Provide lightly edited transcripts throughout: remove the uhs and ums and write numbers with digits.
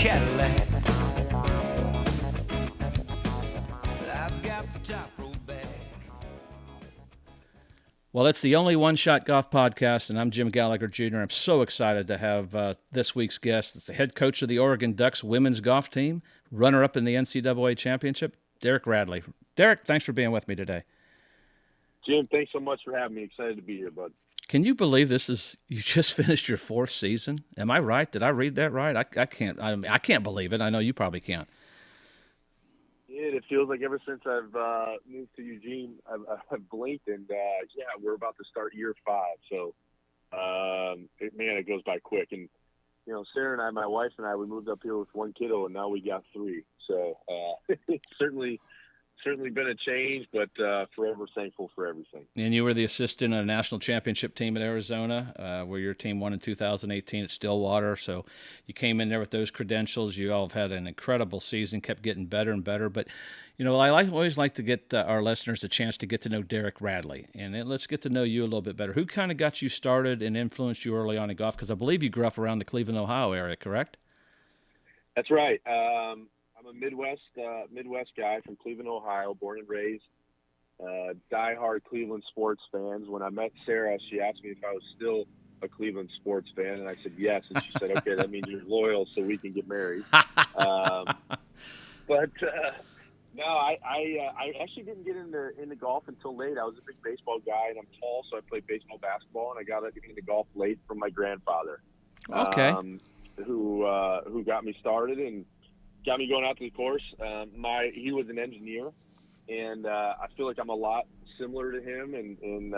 Cadillac. I've got the top roll back. Well, it's the only one-shot golf podcast, and I'm Jim Gallagher Jr. I'm so excited to have this week's guest. It's the head coach of the Oregon Ducks women's golf team, runner-up in the NCAA Championship, Derek Radley. Derek, thanks for being with me today. Jim, thanks so much for having me. Excited to be here, bud. Can you believe you just finished your fourth season? Am I right? Did I read that right? I can't believe it. I know you probably can't. It feels like ever since I've moved to Eugene, I've blinked, and we're about to start year 5. So, it goes by quick. And Sara and I, my wife and I, we moved up here with one kiddo, and now we got 3. So, it's certainly been a change, but forever thankful for everything. And you were the assistant on a national championship team in Arizona, where your team won in 2018 at Stillwater. So you came in there with those credentials. You all have had an incredible season, kept getting better and better. But, I always like to get our listeners a chance to get to know Derek Radley. And then let's get to know you a little bit better. Who kind of got you started and influenced you early on in golf? Because I believe you grew up around the Cleveland, Ohio area, correct? That's right. I'm a Midwest guy from Cleveland, Ohio, born and raised. Diehard Cleveland sports fans. When I met Sara, she asked me if I was still a Cleveland sports fan, and I said yes. And she said, "Okay, that means you're loyal, so we can get married." No, I actually didn't get into golf until late. I was a big baseball guy, and I'm tall, so I played baseball, basketball, and I got into golf late from my grandfather. Okay. Who got me started and got me going out to the course. He was an engineer, and I feel like I'm a lot similar to him in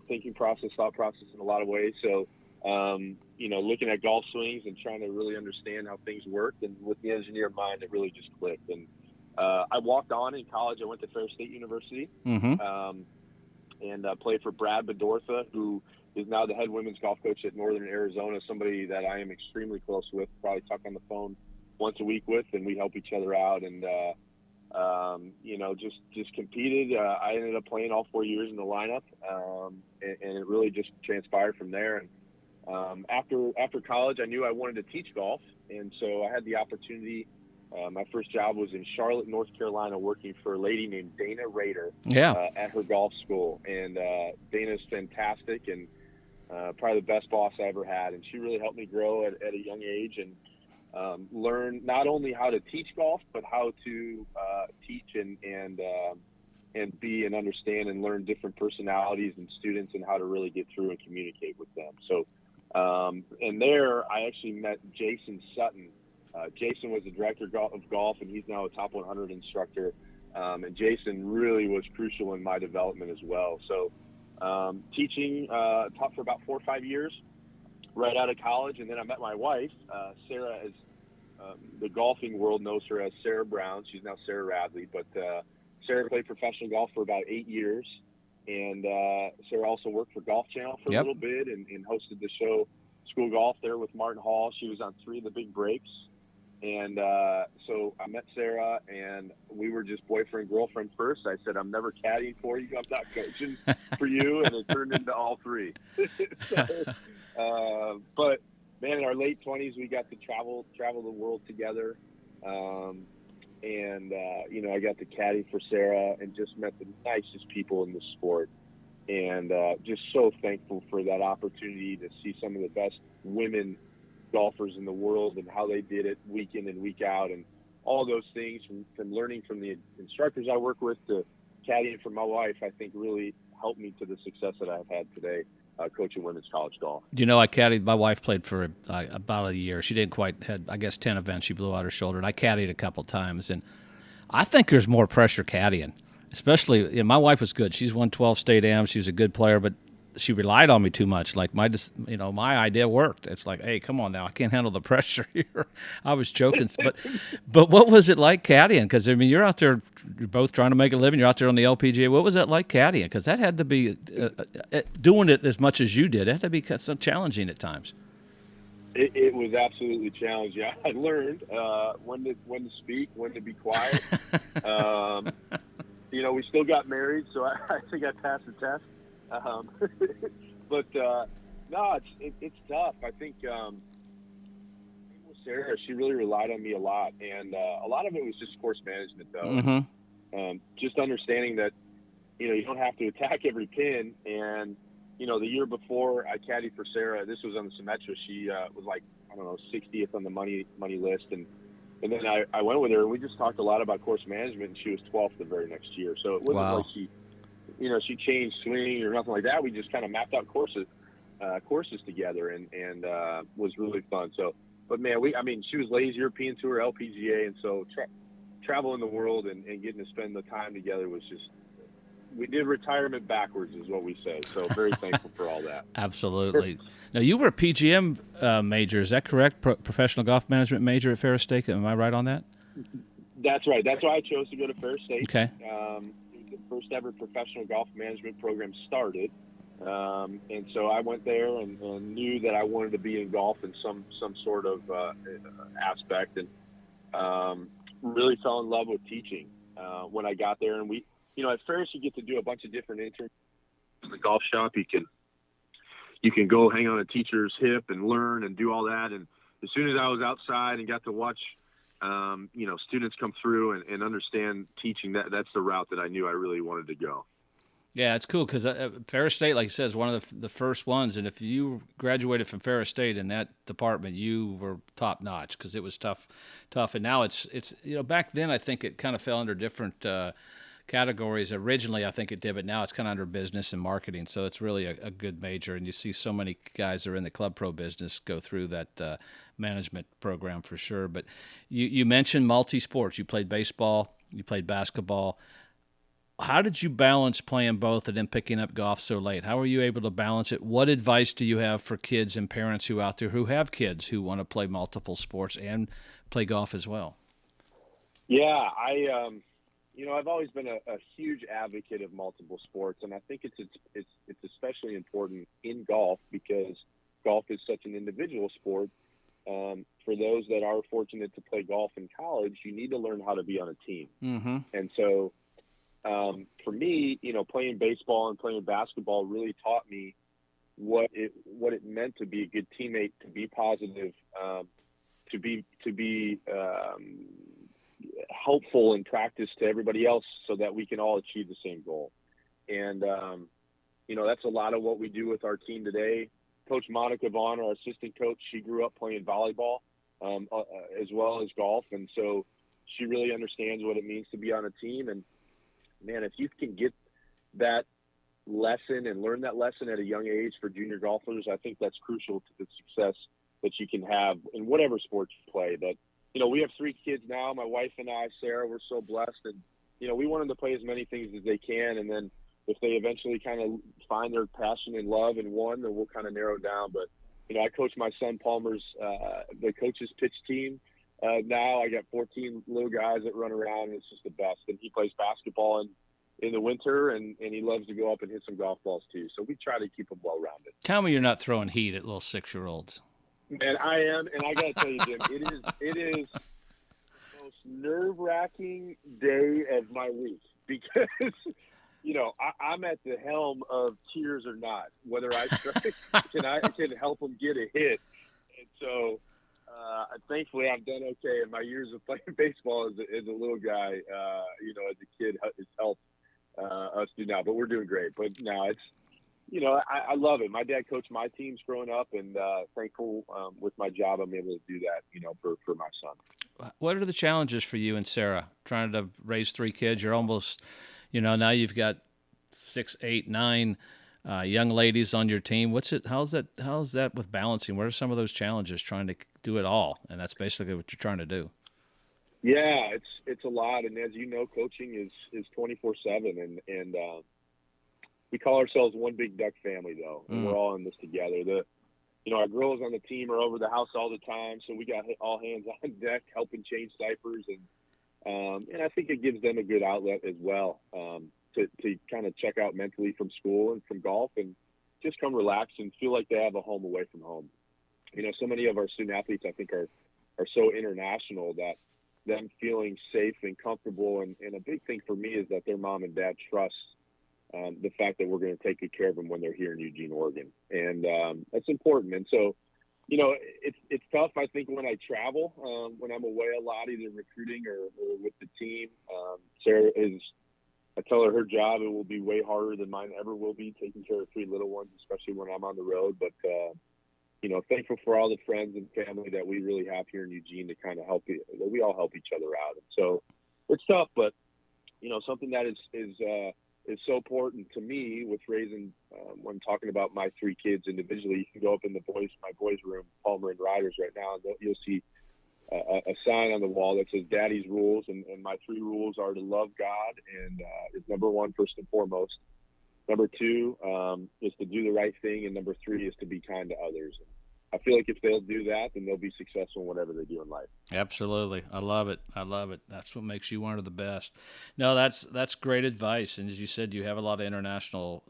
thinking process, thought process in a lot of ways. So, looking at golf swings and trying to really understand how things work, and with the engineer mind, it really just clicked. And I walked on in college. I went to Ferris State University, and played for Brad Bedortha, who is now the head women's golf coach at Northern Arizona, somebody that I am extremely close with, probably talk on the phone once a week with, and we help each other out. And, just competed. I ended up playing all 4 years in the lineup, and it really just transpired from there. And after college, I knew I wanted to teach golf, and so I had the opportunity. My first job was in Charlotte, North Carolina, working for a lady named Dana Rader at her golf school. And Dana's fantastic and probably the best boss I ever had. And she really helped me grow at a young age and learn not only how to teach golf, but how to teach and be and understand and learn different personalities and students and how to really get through and communicate with them. So, and there I actually met Jason Sutton. Jason was the director of golf, and he's now a top 100 instructor. And Jason really was crucial in my development as well. So teaching, taught for about 4 or 5 years right out of college. And then I met my wife, Sara, as the golfing world knows her as Sara Brown. She's now Sara Radley. But Sara played professional golf for about 8 years. And Sara also worked for Golf Channel for a little bit and hosted the show School Golf there with Martin Hall. She was on 3 of the big breaks. And so I met Sara, and we were just boyfriend-girlfriend first. I said, "I'm never caddying for you. I'm not coaching for you." And it turned into all 3. But, man, in our late 20s, we got to travel the world together. I got to caddy for Sara and just met the nicest people in the sport. And just so thankful for that opportunity to see some of the best women golfers in the world and how they did it week in and week out, and all those things from learning from the instructors I work with to caddying for my wife, I think really helped me to the success that I've had today coaching women's college golf. I caddied. My wife played for about a year. She didn't quite had, 10 events. She blew out her shoulder, and I caddied a couple times. And I think there's more pressure caddying, especially. My wife was good. She's won 12 state AMs. She was a good player, but she relied on me too much. Like my idea worked. It's like, hey, come on now, I can't handle the pressure here. I was joking, but what was it like caddying? Because you're out there, you're both trying to make a living. You're out there on the LPGA. What was it like caddying? Because that had to be doing it as much as you did. It had to be so challenging at times. It was absolutely challenging. I learned when to speak, when to be quiet. We still got married, so I think I passed the test. But no, it's tough. I think we'll Sara, she really relied on me a lot, and a lot of it was just course management, though. Mm-hmm. Just understanding that, you don't have to attack every pin. And, the year before I caddied for Sara, this was on the Symetra. She was like, I don't know, 60th on the money list. And then I went with her, and we just talked a lot about course management, and she was 12th the very next year. So it wasn't like she changed swing or nothing like that. We just kind of mapped out courses together, and was really fun. So, but man, she was ladies European Tour, LPGA, and so traveling the world and getting to spend the time together was just, we did retirement backwards, is what we say. So very thankful for all that. Absolutely. Now, you were a PGM major, is that correct? Professional golf management major at Ferris State. Am I right on that? That's right. That's why I chose to go to Ferris State. Okay. The first ever professional golf management program started. And so I went there and knew that I wanted to be in golf in some sort of aspect, and really fell in love with teaching when I got there. And we, at Ferris, you get to do a bunch of different internships in the golf shop. You can go hang on a teacher's hip and learn and do all that. And as soon as I was outside and got to watch, students come through and understand teaching, that's the route that I knew I really wanted to go. Yeah, it's cool because Ferris State, like you said, is one of the first ones. And if you graduated from Ferris State in that department, you were top notch because it was tough. And now it's back then I think it kind of fell under different categories. Originally, I think it did, but now it's kind of under business and marketing. So it's really a good major. And you see so many guys that are in the club pro business go through that management program for sure. But you mentioned multi-sports. You played baseball, you played basketball. How did you balance playing both and then picking up golf so late? How were you able to balance it? What advice do you have for kids and parents who out there who have kids who want to play multiple sports and play golf as well? Yeah, I've always been a huge advocate of multiple sports, and I think it's especially important in golf because golf is such an individual sport. For those that are fortunate to play golf in college, you need to learn how to be on a team. Mm-hmm. And so for me, playing baseball and playing basketball really taught me what it meant to be a good teammate, to be positive, to be helpful in practice to everybody else so that we can all achieve the same goal. And, that's a lot of what we do with our team today. Coach Monica Vaughn, our assistant coach, she grew up playing volleyball as well as golf. And so she really understands what it means to be on a team. And, man, if you can get that lesson and learn that lesson at a young age for junior golfers, I think that's crucial to the success that you can have in whatever sport you play. But, we have 3 kids now, my wife and I, Sara, we're so blessed. And, we want them to play as many things as they can. And then if they eventually kind of find their passion and love in one, then we'll kind of narrow down. But, I coach my son Palmer's, the coach's pitch team. Now I got 14 little guys that run around, and it's just the best. And he plays basketball in the winter, and he loves to go up and hit some golf balls too. So we try to keep him well-rounded. Tell me you're not throwing heat at little 6-year-olds. Man, I am, and I got to tell you, Jim, it is the most nerve-wracking day of my week because, I'm at the helm of tears or not, whether I can help them get a hit. And so thankfully I've done okay in my years of playing baseball as a little guy, as a kid, it's helped us do now, but we're doing great. But now it's, I love it. My dad coached my teams growing up, and thankful with my job I'm able to do that, for my son. What are the challenges for you and Sara trying to raise 3 kids? You're almost, now you've got 6, 8, 9 young ladies on your team. How's that with balancing? What are some of those challenges trying to do it all? And that's basically what you're trying to do. Yeah, it's a lot. And as you know, coaching is 24/7 and we call ourselves one big duck family though. And we're all in this together. Our girls on the team are over the house all the time. So we got all hands on deck helping change diapers. And I think it gives them a good outlet as well. To kind of check out mentally from school and from golf and just come relax and feel like they have a home away from home. So many of our student athletes, I think, are so international that them feeling safe and comfortable. And a big thing for me is that their mom and dad trust the fact that we're going to take good care of them when they're here in Eugene, Oregon. And that's important. And so, It's tough. I think when I travel, when I'm away a lot, either recruiting or with the team. Sarah is, I tell her job, it will be way harder than mine ever will be, taking care of 3 little ones, especially when I'm on the road. But, thankful for all the friends and family that we really have here in Eugene to kind of help, that we all help each other out. And so it's tough, but, something that is so important to me with raising, when talking about my 3 kids individually. You can go up in my boys' room, Palmer and Riders right now, and you'll see a sign on the wall that says Daddy's rules, and my 3 rules are to love God, and is number 1, first and foremost. Number 2 is to do the right thing, and number 3 is to be kind to others. And I feel like if they'll do that, then they'll be successful in whatever they do in life. Absolutely. I love it. That's what makes you one of the best. No, that's great advice. And as you said, you have a lot of international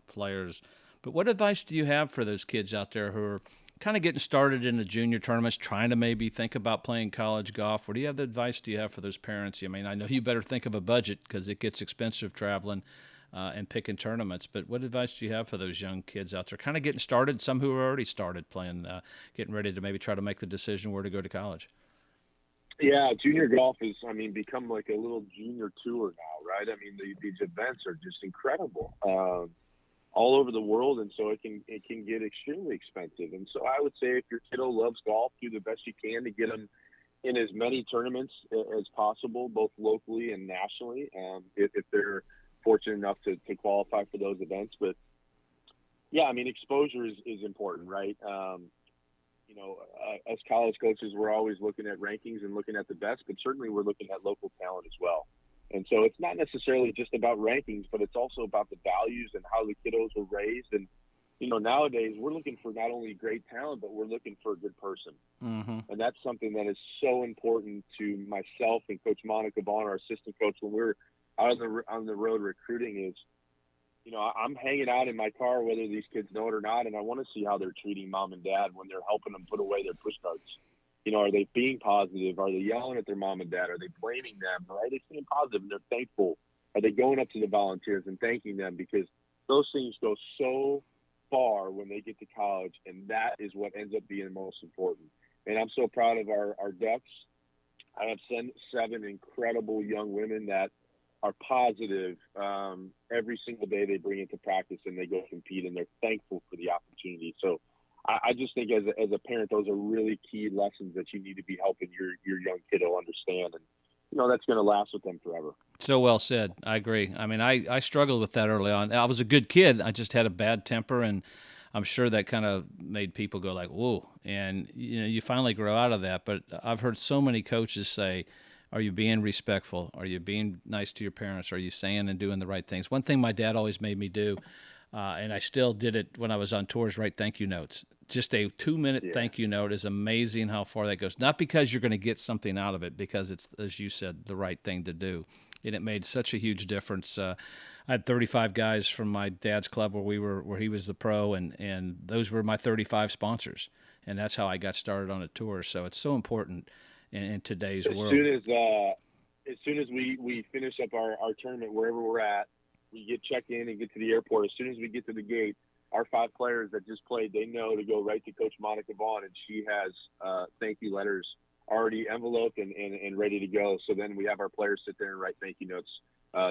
players. But what advice do you have for those kids out there who are kind of getting started in the junior tournaments, trying to maybe think about playing college golf? What advice do you have for those parents? I mean, I know you better think of a budget because it gets expensive traveling and picking tournaments. But what advice do you have for those young kids out there kind of getting started, some who are already started playing, getting ready to maybe try to make the decision where to go to college? Yeah, junior golf is, become like a little junior tour now, right? These events are just incredible all over the world, and so it can get extremely expensive. And so I would say if your kiddo loves golf, do the best you can to get them in as many tournaments as possible, both locally and nationally, if they're fortunate enough to qualify for those events. But yeah, exposure is important, right? As college coaches, we're always looking at rankings and looking at the best, but certainly we're looking at local talent as well. And so it's not necessarily just about rankings, but it's also about the values and how the kiddos were raised. And, nowadays we're looking for not only great talent, but we're looking for a good person. Mm-hmm. And that's something that is so important to myself and Coach Monica Vaughn, our assistant coach, when we're out on the road recruiting is, I'm hanging out in my car, whether these kids know it or not, and I want to see how they're treating mom and dad when they're helping them put away their push cards. Are they being positive? Are they yelling at their mom and dad? Are they blaming them? Or are they being positive and they're thankful? Are they going up to the volunteers and thanking them? Because those things go so far when they get to college, and that is what ends up being most important. And I'm so proud of our Ducks. I have 7 incredible young women that are positive every single day they bring into practice and they go compete, and they're thankful for the opportunity. So I just think as a parent, those are really key lessons that you need to be helping your young kiddo understand. And, that's going to last with them forever. So well said. I agree. I struggled with that early on. I was a good kid. I just had a bad temper, and I'm sure that kind of made people go like, whoa. And, you finally grow out of that. But I've heard so many coaches say, are you being respectful? Are you being nice to your parents? Are you saying and doing the right things? One thing my dad always made me do, and I still did it when I was on tours, write thank you notes. Just a 2-minute thank you note is amazing how far that goes. Not because you're going to get something out of it, because it's, as you said, the right thing to do. And it made such a huge difference. I had 35 guys from my dad's club where he was the pro, and those were my 35 sponsors. And that's how I got started on a tour. So it's so important in today's world. As soon as we finish up our tournament, wherever we're at, we get checked in and get to the airport. As soon as we get to the gate, our 5 players that just played, they know to go right to Coach Monica Vaughn, and she has thank you letters already enveloped and ready to go. So then we have our players sit there and write thank you notes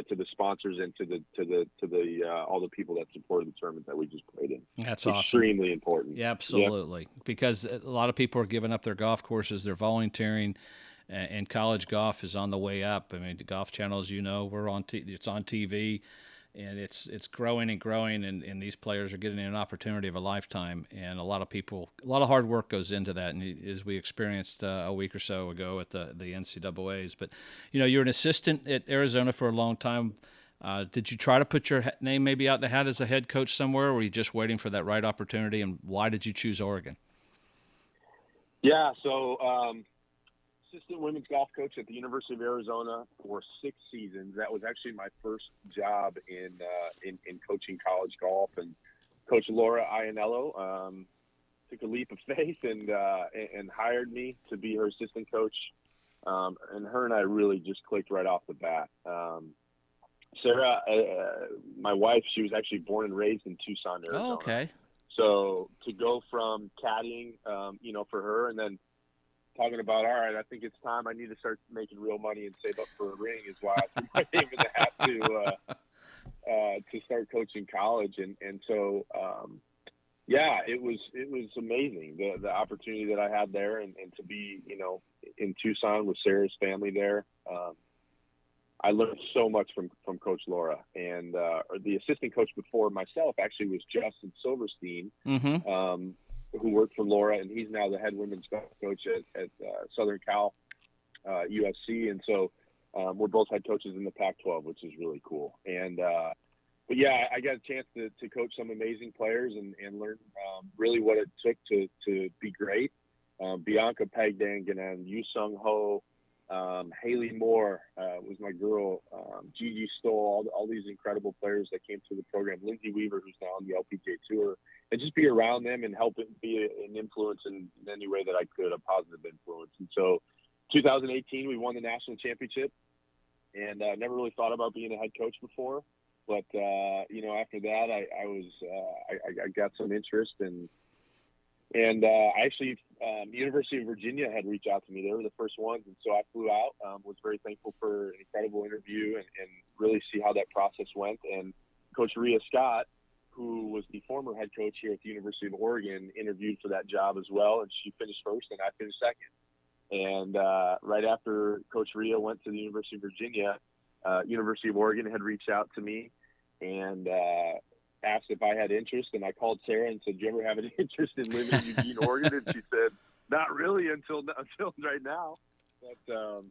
to the sponsors and to the all the people that supported the tournament that we just played in. That's extremely important. Yeah, absolutely. Yep. Because a lot of people are giving up their golf courses, they're volunteering, and college golf is on the way up. The Golf Channel, as you know, it's on TV. And it's growing and growing, and these players are getting an opportunity of a lifetime. And a lot of hard work goes into that, and as we experienced a week or so ago at the NCAAs. But, you're an assistant at Arizona for a long time. Did you try to put your name maybe out in the hat as a head coach somewhere, or were you just waiting for that right opportunity, and why did you choose Oregon? Yeah, so assistant women's golf coach at the University of Arizona for 6 seasons. That was actually my first job in coaching college golf. And Coach Laura Ianello took a leap of faith and hired me to be her assistant coach. And her and I really just clicked right off the bat. Sarah, my wife, she was actually born and raised in Tucson, Arizona. Oh, okay. So to go from caddying, for her, and then talking about, all right, I think it's time I need to start making real money and save up for a ring, is why I threw my name in the hat to start coaching college. And so, it was amazing, the opportunity that I had there, and to be, in Tucson with Sara's family there. I learned so much from Coach Laura, and the assistant coach before myself actually was Justin Silverstein, who worked for Laura, and he's now the head women's golf coach at Southern Cal USC. And so we're both head coaches in the Pac-12, which is really cool. And but yeah, I got a chance to coach some amazing players and learn really what it took to be great. Bianca Pagdanganan, Yu Sung Ho, Haley Moore was my girl, Gigi Stoll, all these incredible players that came through the program, Lindsay Weaver, who's now on the LPGA Tour, and just be around them and help it be an influence in any way that I could, a positive influence. And so 2018, we won the national championship, and never really thought about being a head coach before. But, after that, I got some interest, and actually, University of Virginia had reached out to me. They were the first ones, and so I flew out. Was very thankful for an incredible interview and really see how that process went. And Coach Rhea Scott, who was the former head coach here at the University of Oregon, interviewed for that job as well, and she finished first, and I finished second. And right after Coach Rhea went to the University of Virginia, University of Oregon had reached out to me and asked if I had interest, and I called Sara and said, "Do you ever have any interest in living in Eugene, Oregon?" And she said, "Not really until right now." But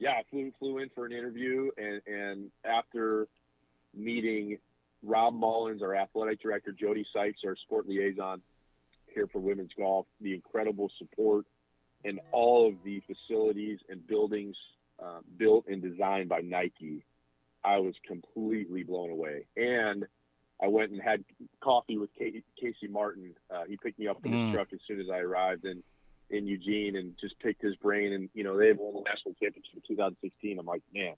I flew in for an interview, and after meeting Rob Mullins, our athletic director, Jody Sykes, our sport liaison here for women's golf, the incredible support and all of the facilities and buildings built and designed by Nike, I was completely blown away. And I went and had coffee with Casey Martin. He picked me up in his truck as soon as I arrived in Eugene, and just picked his brain. And, they had won the national championship in 2016. I'm like, man,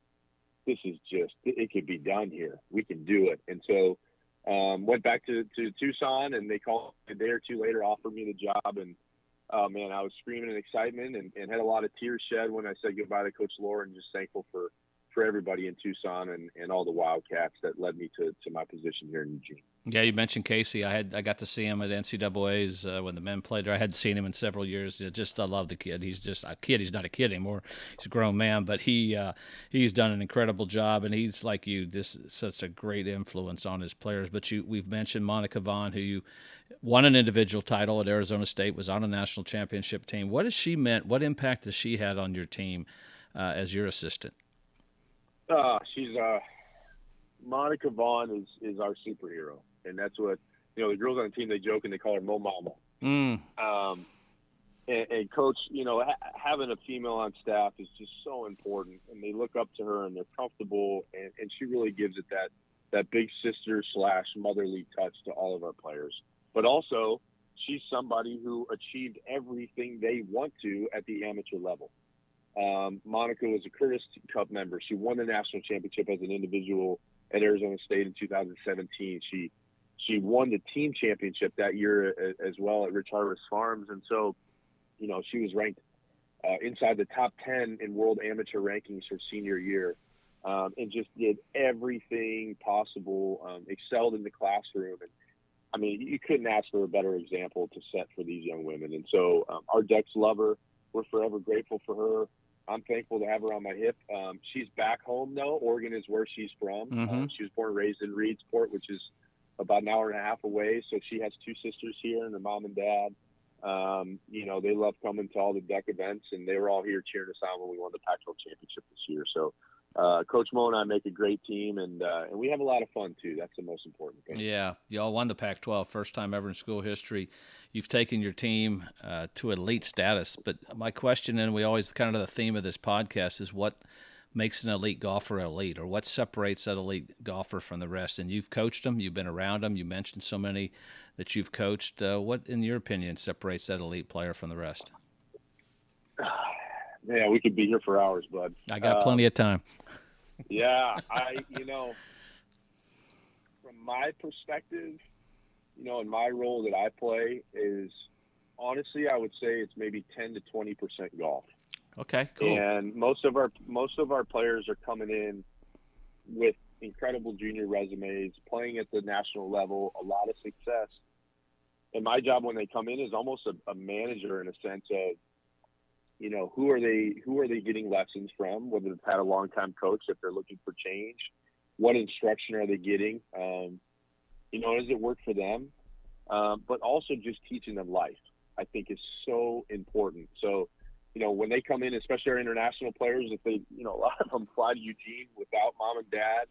this is it could be done here. We can do it. And so went back to Tucson, and they called a day or two later, offered me the job. And, man, I was screaming in excitement and had a lot of tears shed when I said goodbye to Coach Laura, and just thankful for everybody in Tucson and all the Wildcats that led me to my position here in Eugene. Yeah, you mentioned Casey. I got to see him at NCAA's when the men played there. I hadn't seen him in several years. I love the kid. He's just a kid. He's not a kid anymore. He's a grown man, but he's done an incredible job, and he's like you. This is such a great influence on his players. But we've mentioned Monica Vaughn, who you won an individual title at Arizona State, was on a national championship team. What has she meant? What impact has she had on your team as your assistant? She's Monica Vaughn is our superhero, and that's what the girls on the team, they joke and they call her Mo Mama. And Coach, having a female on staff is just so important, and they look up to her and they're comfortable, and she really gives it that big sister / motherly touch to all of our players. But also, she's somebody who achieved everything they want to at the amateur level. Monica was a Curtis Cup member. She won the national championship as an individual at Arizona State in 2017. She won the team championship that year as well at Rich Harvest Farms. And so, she was ranked inside the top 10 in world amateur rankings her senior year, and just did everything possible, excelled in the classroom. And I mean, you couldn't ask for a better example to set for these young women. And so our decks love her. We're forever grateful for her. I'm thankful to have her on my hip. She's back home, though. Oregon is where she's from. She was born and raised in Reedsport, which is about an hour and a half away. So she has two sisters here and her mom and dad. They love coming to all the deck events, and they were all here cheering us on when we won the Pac-12 Championship this year. So Coach Mo and I make a great team, and we have a lot of fun, too. That's the most important thing. Yeah, y'all won the Pac-12, first time ever in school history. You've taken your team to elite status. But my question, and we always kind of the theme of this podcast, is what makes an elite golfer elite, or what separates that elite golfer from the rest? And you've coached them, you've been around them, you mentioned so many that you've coached. What, in your opinion, separates that elite player from the rest? Yeah, we could be here for hours, bud. I got plenty of time. Yeah, from my perspective, in my role that I play is, honestly, I would say it's maybe 10 to 20% golf. Okay, cool. And most of our players are coming in with incredible junior resumes, playing at the national level, a lot of success. And my job when they come in is almost a manager, in a sense of, who are they getting lessons from, whether they've had a long time coach, if they're looking for change, what instruction are they getting, does it work for them? But also just teaching them life, I think, is so important. So, when they come in, especially our international players, if they, a lot of them fly to Eugene without mom and dad,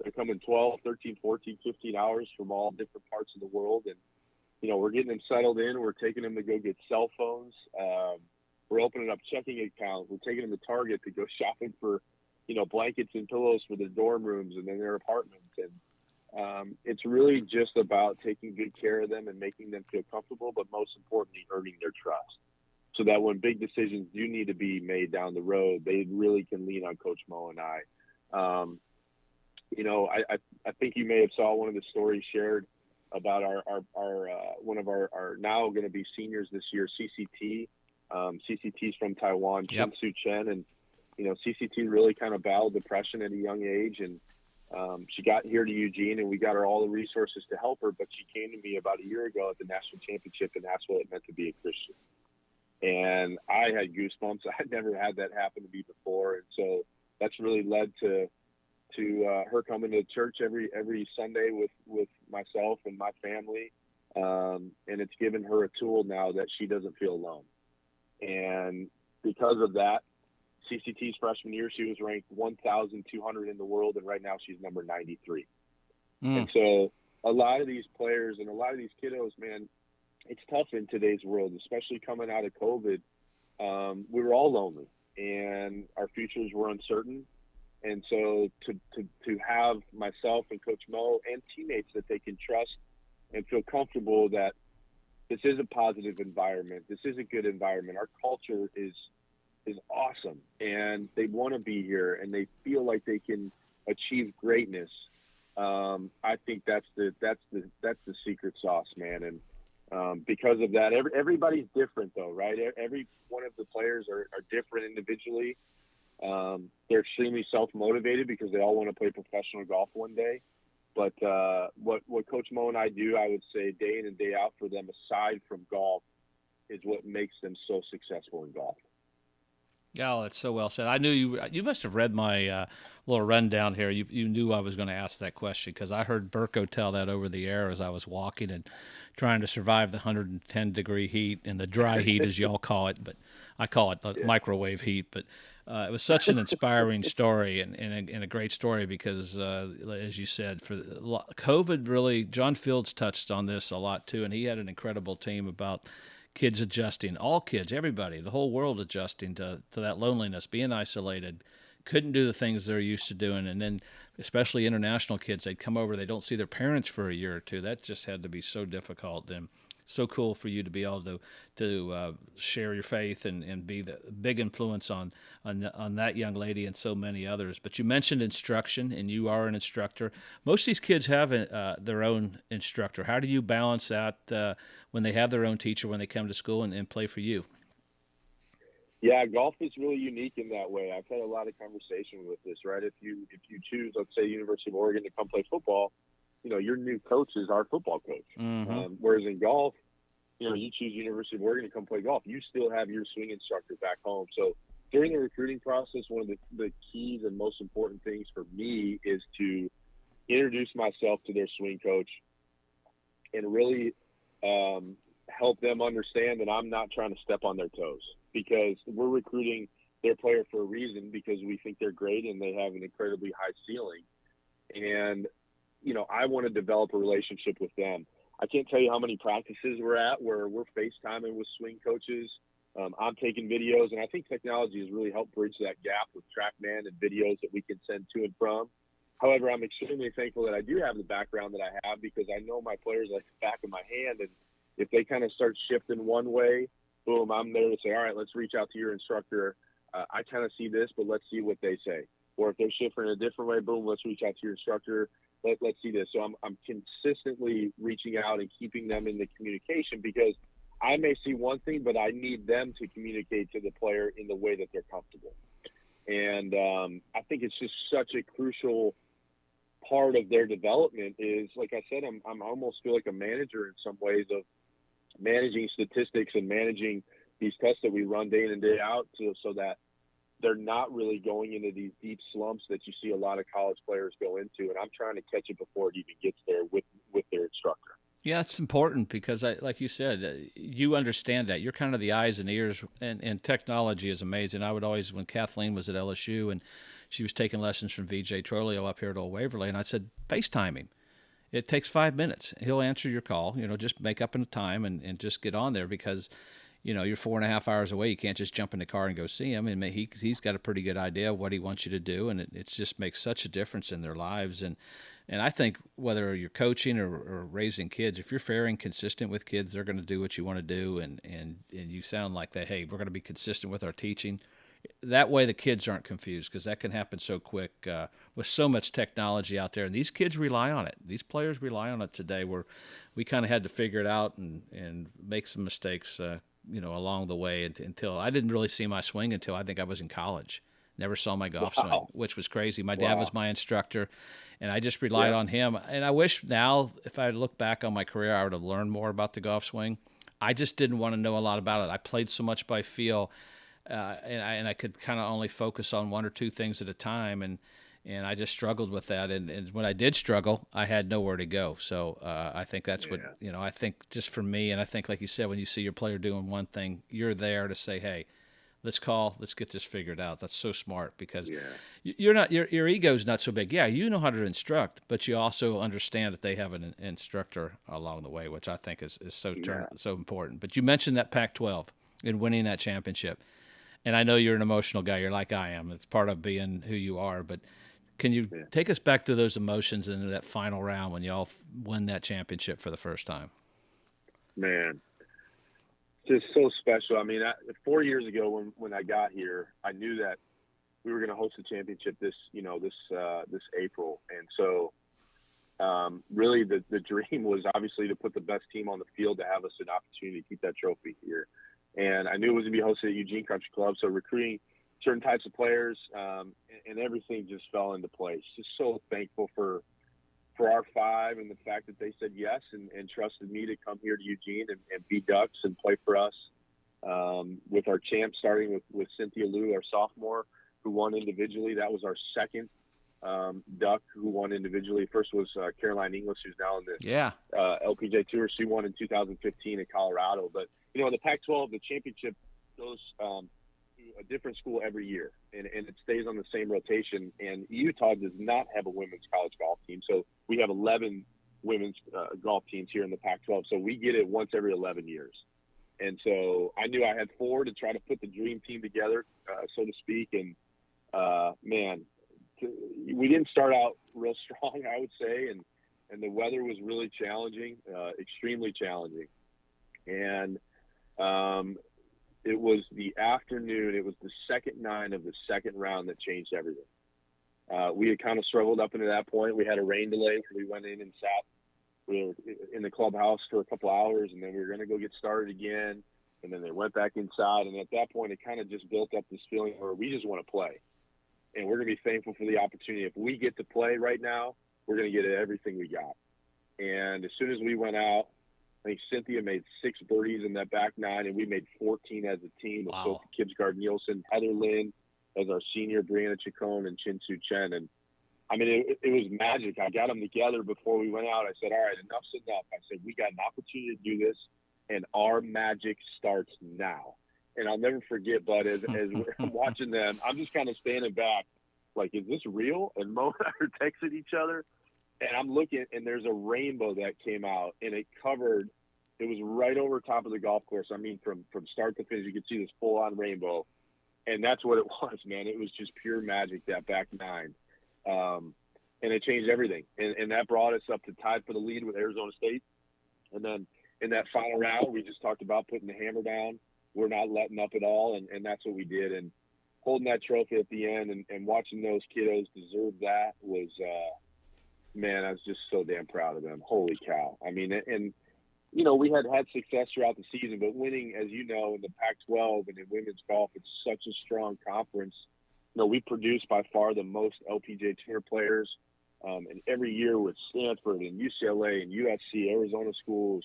they're coming 12, 13, 14, 15 hours from all different parts of the world. And, we're getting them settled in. We're taking them to go get cell phones. We're opening up checking accounts. We're taking them to Target to go shopping for, blankets and pillows for their dorm rooms and then their apartments. And it's really just about taking good care of them and making them feel comfortable, but most importantly, earning their trust, so that when big decisions do need to be made down the road, they really can lean on Coach Mo and I. I think you may have saw one of the stories shared about our one of our now going to be seniors this year, CCT. CCT's from Taiwan, Yep. Chin Su Chen, and CCT really kind of battled depression at a young age, and she got here to Eugene, and we got her all the resources to help her. But she came to me about a year ago at the national championship and asked what it meant to be a Christian. And I had goosebumps. I had never had that happen to me before, and so that's really led to her coming to church every Sunday with myself and my family, and it's given her a tool now that she doesn't feel alone. And because of that, CCT's freshman year, she was ranked 1,200 in the world, and right now she's number 93. And so a lot of these players and a lot of these kiddos, man, it's tough in today's world, especially coming out of COVID. We were all lonely, and our futures were uncertain. And so to have myself and Coach Mo and teammates that they can trust and feel comfortable that this is a positive environment, this is a good environment, our culture is awesome, and they want to be here, and they feel like they can achieve greatness. I think that's the secret sauce, man. And because of that, everybody's different, though, right? Every one of the players are different individually. They're extremely self-motivated because they all want to play professional golf one day. But what Coach Mo and I do, I would say, day in and day out for them, aside from golf, is what makes them so successful in golf. Oh, that's so well said. I knew you must have read my little rundown here. You knew I was going to ask that question, because I heard Burko tell that over the air as I was walking and trying to survive the 110-degree heat and the dry heat, as y'all call it, but I call it the microwave heat. But it was such an inspiring story and a great story because, as you said, for COVID, really, John Fields touched on this a lot too, and he had an incredible team about kids adjusting, all kids, everybody, the whole world adjusting to that loneliness, being isolated, couldn't do the things they're used to doing. And then especially international kids, they'd come over, they don't see their parents for a year or two. That just had to be so difficult. And so cool for you to be able to share your faith and be the big influence on that young lady and so many others. But you mentioned instruction, and you are an instructor. Most of these kids have their own instructor. How do you balance that when they have their own teacher when they come to school and play for you? Yeah, golf is really unique in that way. I've had a lot of conversation with this, right? If you choose, let's say, University of Oregon to come play football, your new coach is our football coach. Mm-hmm. Whereas in golf, you choose University of Oregon to come play golf, you still have your swing instructor back home. So during the recruiting process, one of the keys and most important things for me is to introduce myself to their swing coach and really help them understand that I'm not trying to step on their toes, because we're recruiting their player for a reason, because we think they're great and they have an incredibly high ceiling. And, I want to develop a relationship with them. I can't tell you how many practices we're at where we're FaceTiming with swing coaches. I'm taking videos, and I think technology has really helped bridge that gap with TrackMan and videos that we can send to and from. However, I'm extremely thankful that I do have the background that I have, because I know my players like the back of my hand. And if they kind of start shifting one way, boom, I'm there to say, all right, let's reach out to your instructor. I kind of see this, but let's see what they say. Or if they're shifting a different way, boom, let's reach out to your instructor let's see this. So I'm consistently reaching out and keeping them in the communication, because I may see one thing, but I need them to communicate to the player in the way that they're comfortable. And I think it's just such a crucial part of their development. Is, like I said, I'm almost feel like a manager in some ways, of managing statistics and managing these tests that we run day in and day out, so that they're not really going into these deep slumps that you see a lot of college players go into. And I'm trying to catch it before it even gets there with their instructor. Yeah, it's important because, like you said, you understand that. You're kind of the eyes and ears, and technology is amazing. I would always, when Kathleen was at LSU and she was taking lessons from VJ Trolio up here at Old Waverly, and I said, FaceTime him. It takes 5 minutes. He'll answer your call. Just make up a time and just get on there, because you're 4.5 hours away. You can't just jump in the car and go see him. And he's got a pretty good idea of what he wants you to do, and it just makes such a difference in their lives. And I think whether you're coaching or raising kids, if you're fair and consistent with kids, they're going to do what you want to do. And you sound like that, hey, we're going to be consistent with our teaching. That way the kids aren't confused, because that can happen so quick with so much technology out there. And these kids rely on it. These players rely on it today, where we kind of had to figure it out and make some mistakes along the way until I didn't really see my swing until I think I was in college. Never saw my golf swing, which was crazy. My dad was my instructor, and I just relied on him. And I wish now, if I look back on my career, I would have learned more about the golf swing. I just didn't want to know a lot about it. I played so much by feel, and I could kind of only focus on one or two things at a time, and I just struggled with that. And when I did struggle, I had nowhere to go. So I think that's what, I think just for me, and I think, like you said, when you see your player doing one thing, you're there to say, hey, let's get this figured out. That's so smart, because you're not, your ego's not so big. Yeah, you know how to instruct, but you also understand that they have an instructor along the way, which I think is so important. But you mentioned that Pac-12 and winning that championship. And I know you're an emotional guy. You're like I am. It's part of being who you are. But can you take us back to those emotions in that final round when y'all won that championship for the first time? Man, just so special. I mean, 4 years ago when I got here, I knew that we were going to host the championship this April. And so really the dream was obviously to put the best team on the field to have us an opportunity to keep that trophy here. And I knew it was going to be hosted at Eugene Country Club. So recruiting certain types of players and everything just fell into place. Just so thankful for our five and the fact that they said yes and trusted me to come here to Eugene and be Ducks and play for us. With our champ starting with Cynthia Liu, our sophomore, who won individually. That was our second Duck who won individually. First was Caroline Inglis, who's now in the LPGA Tour. She won in 2015 in Colorado. But, in the Pac-12, the championship goes to a different school every year, and it stays on the same rotation. And Utah does not have a women's college golf team. So we have 11 women's golf teams here in the Pac-12. So we get it once every 11 years. And so I knew I had 4 to try to put the dream team together, so to speak. And, we didn't start out real strong, I would say. And the weather was really challenging, extremely challenging. And it was the afternoon. It was the second 9 of the second round that changed everything. We had kind of struggled up into that point. We had a rain delay, so we went in and sat. We were in the clubhouse for a couple hours, and then we were going to go get started again. And then they went back inside. And at that point, it kind of just built up this feeling where we just want to play. And we're going to be thankful for the opportunity. If we get to play right now, we're going to get everything we got. And as soon as we went out, I think Cynthia made 6 birdies in that back 9, and we made 14 as a team with both Kibsgaard Nielsen, Heather Lynn as our senior, Brianna Chacon, and Chin Su Chen. And I mean, it was magic. I got them together before we went out. I said, all right, enough's enough. I said, we got an opportunity to do this, and our magic starts now. And I'll never forget, Bud, as we're watching them, I'm just kind of standing back like, is this real? And Mo and I are texting each other. And I'm looking, and there's a rainbow that came out, and it was right over top of the golf course. I mean, from start to finish, you could see this full-on rainbow. And that's what it was, man. It was just pure magic, that back 9. And it changed everything. And that brought us up to tied for the lead with Arizona State. And then in that final round, we just talked about putting the hammer down. We're not letting up at all, and that's what we did. And holding that trophy at the end and watching those kiddos deserve that was man, I was just so damn proud of them. Holy cow. I mean, and you know, we had success throughout the season, but winning, as you know, in the Pac-12 and in women's golf, it's such a strong conference. You know, we produce by far the most LPGA Tour players, and every year with Stanford and UCLA and USC, Arizona schools.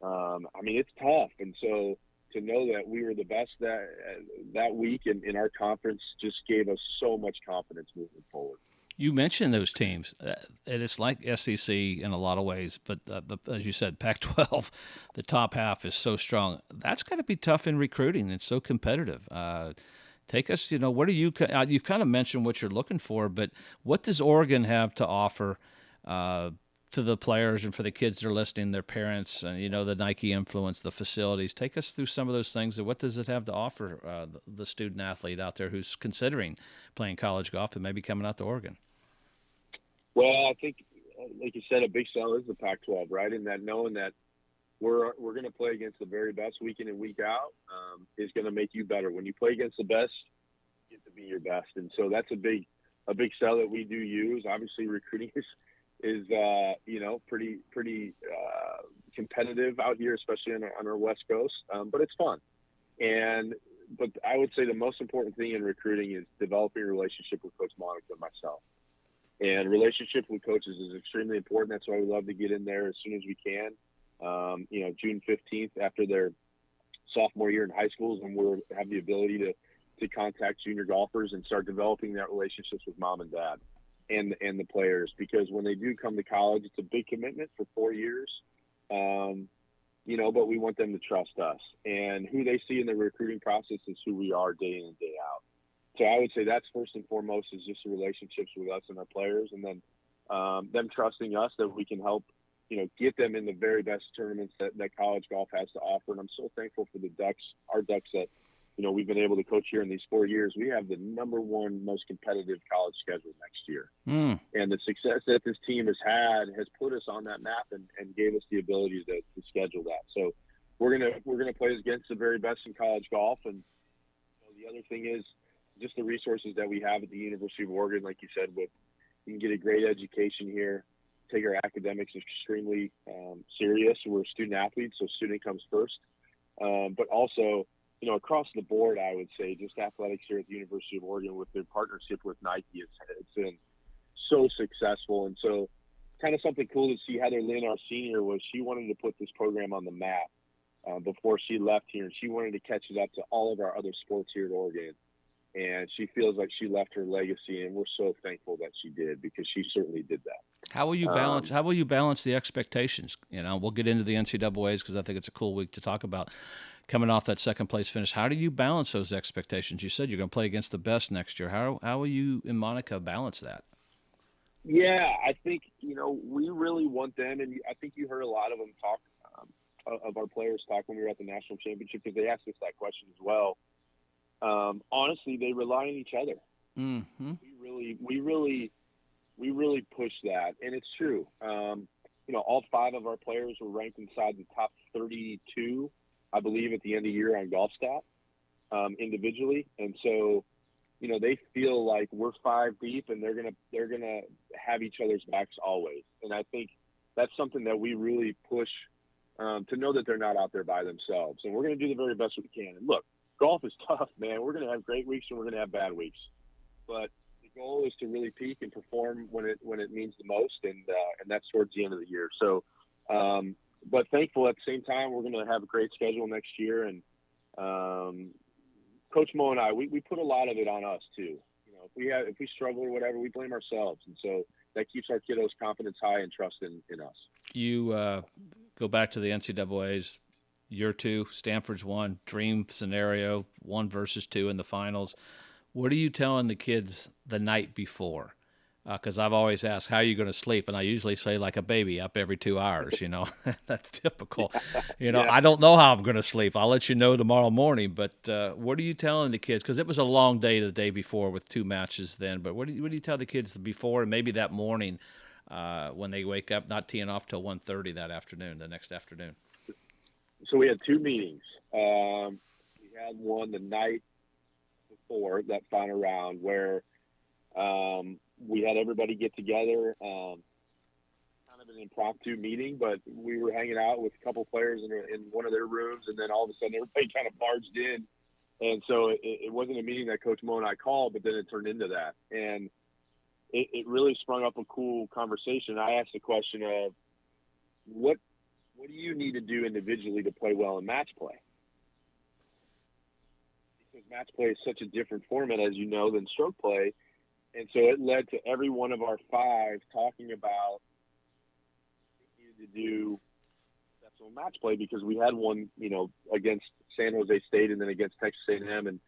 I mean, it's tough, and so to know that we were the best that week in our conference just gave us so much confidence moving forward. You mentioned those teams, and it's like SEC in a lot of ways, but as you said, Pac-12, the top half is so strong. That's got to be tough in recruiting. It's so competitive. Take us, what do you you've kind of mentioned what you're looking for, but what does Oregon have to offer to the players and for the kids that are listening, their parents, and, the Nike influence, the facilities? Take us through some of those things. And what does it have to offer the student athlete out there who's considering playing college golf and maybe coming out to Oregon? Well, I think, like you said, a big sell is the Pac-12, right? And that knowing that we're going to play against the very best week in and week out is going to make you better. When you play against the best, you get to be your best. And so that's a big sell that we do use. Obviously, recruiting is pretty competitive out here, especially on our West Coast. But it's fun. But I would say the most important thing in recruiting is developing a relationship with Coach Monica and myself. And relationship with coaches is extremely important. That's why we love to get in there as soon as we can. June 15th after their sophomore year in high schools, and we'll have the ability to contact junior golfers and start developing that relationships with mom and dad and the players, because when they do come to college, it's a big commitment for 4 years. But we want them to trust us, and who they see in the recruiting process is who we are day in and day out. So I would say that's first and foremost is just the relationships with us and our players, and then them trusting us that we can help, get them in the very best tournaments that college golf has to offer. And I'm so thankful for our Ducks that, we've been able to coach here in these 4 years. We have the number one most competitive college schedule next year. And the success that this team has had has put us on that map and gave us the ability to schedule that. So we're gonna play against the very best in college golf. And the other thing is just the resources that we have at the University of Oregon. Like you said, you can get a great education here, take our academics extremely serious. We're student athletes, so student comes first. But also, across the board, I would say just athletics here at the University of Oregon with their partnership with Nike, it's been so successful. And so kind of something cool to see. Heather Lynn, our senior, she wanted to put this program on the map before she left here, and she wanted to catch it up to all of our other sports here at Oregon. And she feels like she left her legacy, and we're so thankful that she did, because she certainly did that. How will you balance? How will you balance the expectations? We'll get into the NCAA's because I think it's a cool week to talk about. Coming off that second place finish, how do you balance those expectations? You said you're going to play against the best next year. How will you and Monica balance that? Yeah, I think we really want them, and I think you heard a lot of them talk of our players talk when we were at the national championship, because they asked us that question as well. Honestly, they rely on each other. Mm-hmm. We really push that, and it's true. All 5 of our players were ranked inside the top 32, I believe, at the end of the year on GolfStat, individually, and so they feel like we're 5 deep, and they're gonna have each other's backs always. And I think that's something that we really push to know that they're not out there by themselves, and we're gonna do the very best we can. And look, golf is tough, man. We're going to have great weeks and we're going to have bad weeks, but the goal is to really peak and perform when it means the most, and that's towards the end of the year. So, but thankful at the same time, we're going to have a great schedule next year, and Coach Mo and I, we put a lot of it on us too. If we struggle or whatever, we blame ourselves, and so that keeps our kiddos' confidence high and trust in us. You go back to the NCAA's. Year 2, Stanford's 1, dream scenario, 1 versus 2 in the finals. What are you telling the kids the night before? Because I've always asked, how are you going to sleep? And I usually say, like a baby, up every 2 hours, That's typical. Yeah. I don't know how I'm going to sleep. I'll let you know tomorrow morning. But what are you telling the kids? Because it was a long day the day before with 2 matches then. But what do you tell the kids before and maybe that morning when they wake up, not teeing off till 1:30 the next afternoon? So we had 2 meetings. We had one the night before that final round where we had everybody get together. of an impromptu meeting, but we were hanging out with a couple players in one of their rooms, and then all of a sudden everybody kind of barged in. And so it wasn't a meeting that Coach Mo and I called, but then it turned into that. And it really sprung up a cool conversation. I asked the question of, what do you need to do individually to play well in match play? Because match play is such a different format, as you know, than stroke play. And so it led to every one of our five talking about what we needed to do exceptional match play, because we had one, against San Jose State and then against Texas A&M, and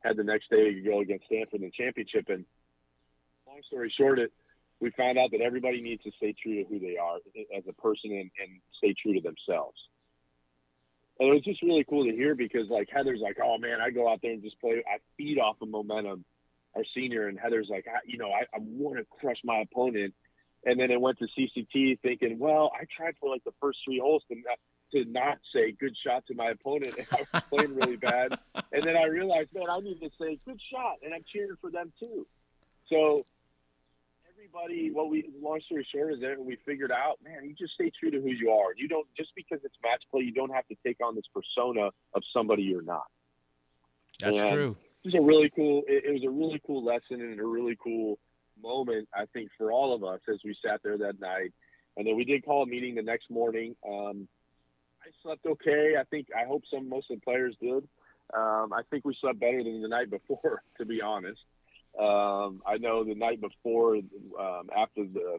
had the next day to go against Stanford in the championship. And long story short, we found out that everybody needs to stay true to who they are as a person and stay true to themselves. And it was just really cool to hear, because Heather's like, oh man, I go out there and just play. I feed off of momentum, our senior, and Heather's like, I want to crush my opponent. And then it went to CCT thinking, well, I tried for the first three holes to not say good shot to my opponent, and I was playing really bad. And then I realized, man, I need to say good shot, and I'm cheering for them too. So everybody, long story short is that we figured out, man, you just stay true to who you are. You don't, just because it's match play, you don't have to take on this persona of somebody you're not. That's true. It was a really cool lesson, and a really cool moment, I think, for all of us as we sat there that night. And then we did call a meeting the next morning. I slept okay. I hope most of the players did. I think we slept better than the night before, to be honest. I know the night before, after the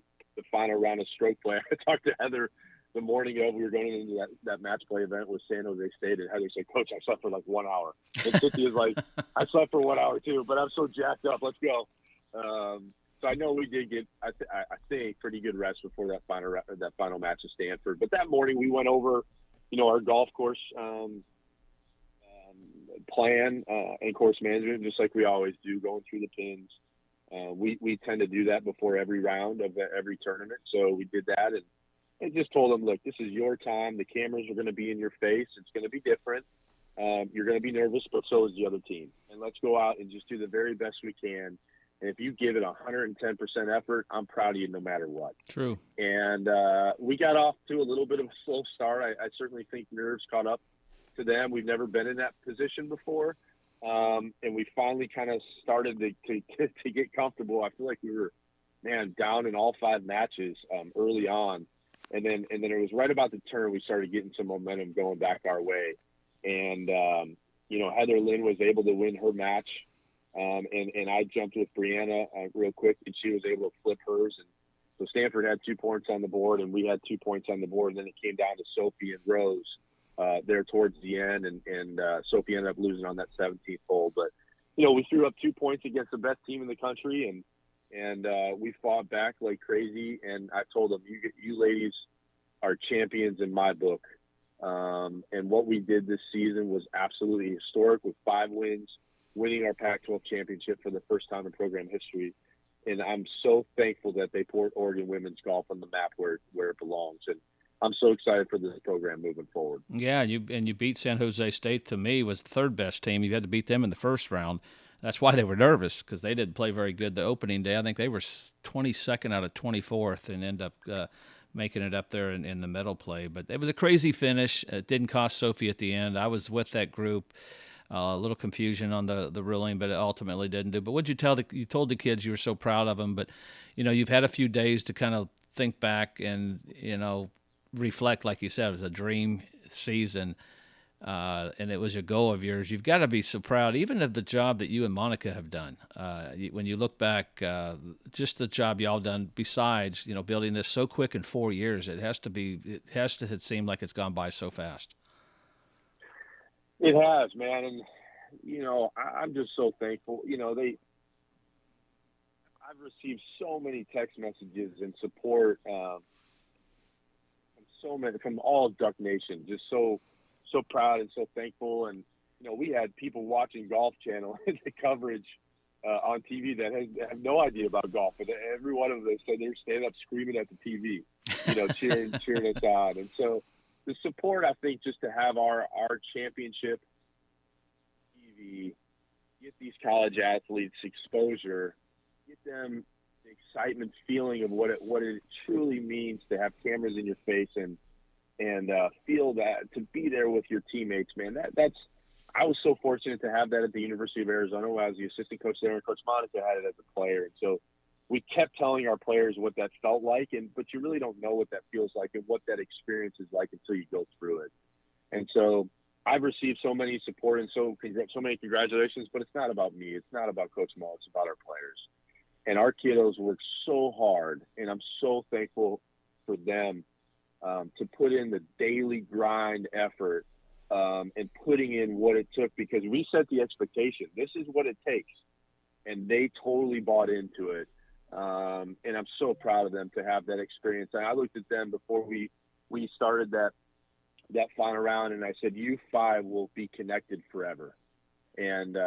final round of stroke play, I talked to Heather the morning of, we were going into that match play event with San Jose State, and Heather said, Coach, I slept for 1 hour. And Cynthia is like, I slept for 1 hour too, but I'm so jacked up. Let's go. So I know we did get, I think, pretty good rest before that final match at Stanford. But that morning we went over, our golf course plan and course management, just like we always do, going through the pins. We tend to do that before every round of every tournament. So we did that, and just told them, look, this is your time. The cameras are going to be in your face. It's going to be different. You're going to be nervous, but so is the other team. And let's go out and just do the very best we can. And if you give it 110% effort, I'm proud of you no matter what. True. And we got off to a little bit of a slow start. I certainly think nerves caught up to them. We've never been in that position before. And we finally kind of started to get comfortable. I feel like we were, down in all five matches early on. And then it was right about the turn we started getting some momentum going back our way. And, Heather Lynn was able to win her match. And I jumped with Brianna real quick, and she was able to flip hers. And so Stanford had 2 points on the board, and we had 2 points on the board. And then it came down to Sophie and Rose there towards the end, and Sophie ended up losing on that 17th hole. But, we threw up 2 points against the best team in the country, and we fought back like crazy. And I told them, you ladies are champions in my book. And what we did this season was absolutely historic, with 5 wins, winning our Pac12 Championship for the first time in program history. And I'm so thankful that they put Oregon women's golf on the map where it belongs. And I'm so excited for this program moving forward. Yeah, you beat San Jose State. To me, was the third best team. You had to beat them in the first round. That's why they were nervous, because they didn't play very good the opening day. I think they were 22nd out of 24th and end up making it up there in the medal play. But it was a crazy finish. It didn't cost Sophie at the end. I was with that group. A little confusion on the ruling, but it ultimately didn't do. But what'd you tell you told the kids you were so proud of them, but you've had a few days to kind of think back and reflect. Like you said, it was a dream season, and it was a goal of yours. You've got to be so proud, even of the job that you and Monica have done. When you look back, just the job y'all done. Besides, building this so quick in 4 years, it has to seem like it's gone by so fast. It has, man. And, I'm just so thankful. I've received so many text messages and support from all Duck Nation, just so proud and so thankful. And, we had people watching Golf Channel and the coverage on TV that have no idea about golf. But every one of them said they were standing up screaming at the TV, cheering us on. And so, the support, I think, just to have our championship TV, get these college athletes exposure, get them excitement feeling of what it truly means to have cameras in your face and feel that, to be there with your teammates, man. I was so fortunate to have that at the University of Arizona when I was the assistant coach there, and Coach Monica had it as a player. And so we kept telling our players what that felt like, but you really don't know what that feels like and what that experience is like until you go through it. And so I've received so many support and so many congratulations, but it's not about me. It's not about Coach Mo. It's about our players. And our kiddos work so hard, and I'm so thankful for them to put in the daily grind effort and putting in what it took, because we set the expectation. This is what it takes. And they totally bought into it. And I'm so proud of them to have that experience. And I looked at them before we started that final round, and I said, you 5 will be connected forever. And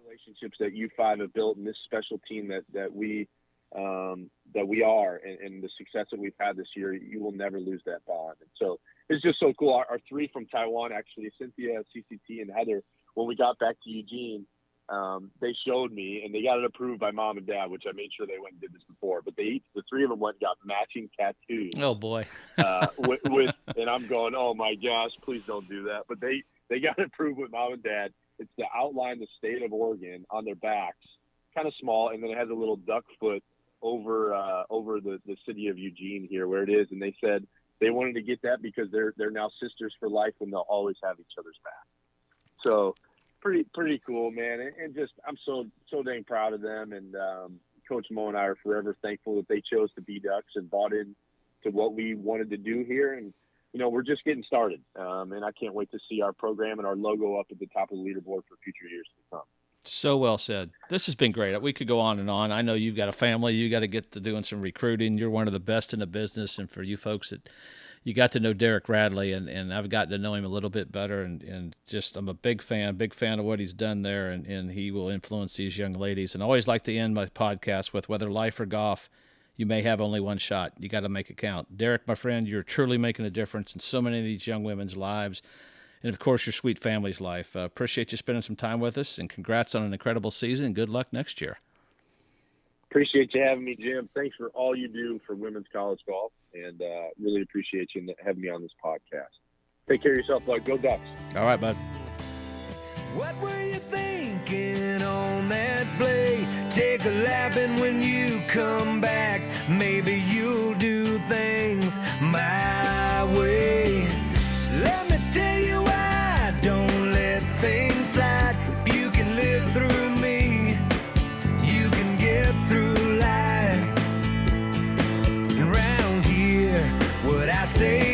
relationships that you 5 have built in this special team that we are, and the success that we've had this year, you will never lose that bond. And so it's just so cool. Our 3 from Taiwan, actually, Cynthia, CCT, and Heather, when we got back to Eugene, they showed me, and they got it approved by mom and dad, which I made sure they went and did this before. But the 3 of them went and got matching tattoos. Oh boy! And I'm going, oh my gosh, please don't do that. But they got it approved with mom and dad. It's to outline the state of Oregon on their backs, kind of small, and then it has a little duck foot over the city of Eugene here where it is. And they said they wanted to get that because they're now sisters for life, and they'll always have each other's back. So pretty cool, man. And just, I'm so dang proud of them. And Coach Mo and I are forever thankful that they chose to be Ducks and bought in to what we wanted to do here. And, we're just getting started. And I can't wait to see our program and our logo up at the top of the leaderboard for future years to come. So well said. This has been great. We could go on and on. I know you've got a family. You got to get to doing some recruiting. You're one of the best in the business. And for you folks that you got to know Derek Radley, and I've gotten to know him a little bit better, and just I'm a big fan of what he's done there, and he will influence these young ladies. And I always like to end my podcast with, whether life or golf, you may have only one shot. You got to make it count. Derek, my friend, you're truly making a difference in so many of these young women's lives, and, of course, your sweet family's life. Appreciate you spending some time with us, and congrats on an incredible season, and good luck next year. Appreciate you having me, Jim. Thanks for all you do for women's college golf, and really appreciate you having me on this podcast. Take care of yourself, bud. Go Ducks. All right, bud. What were you thinking on that play? Take a lap, and when you come back, maybe you'll do things my way. Let me tell you why I don't let things slide. If you can live through me, you can get through life. Around here, what I say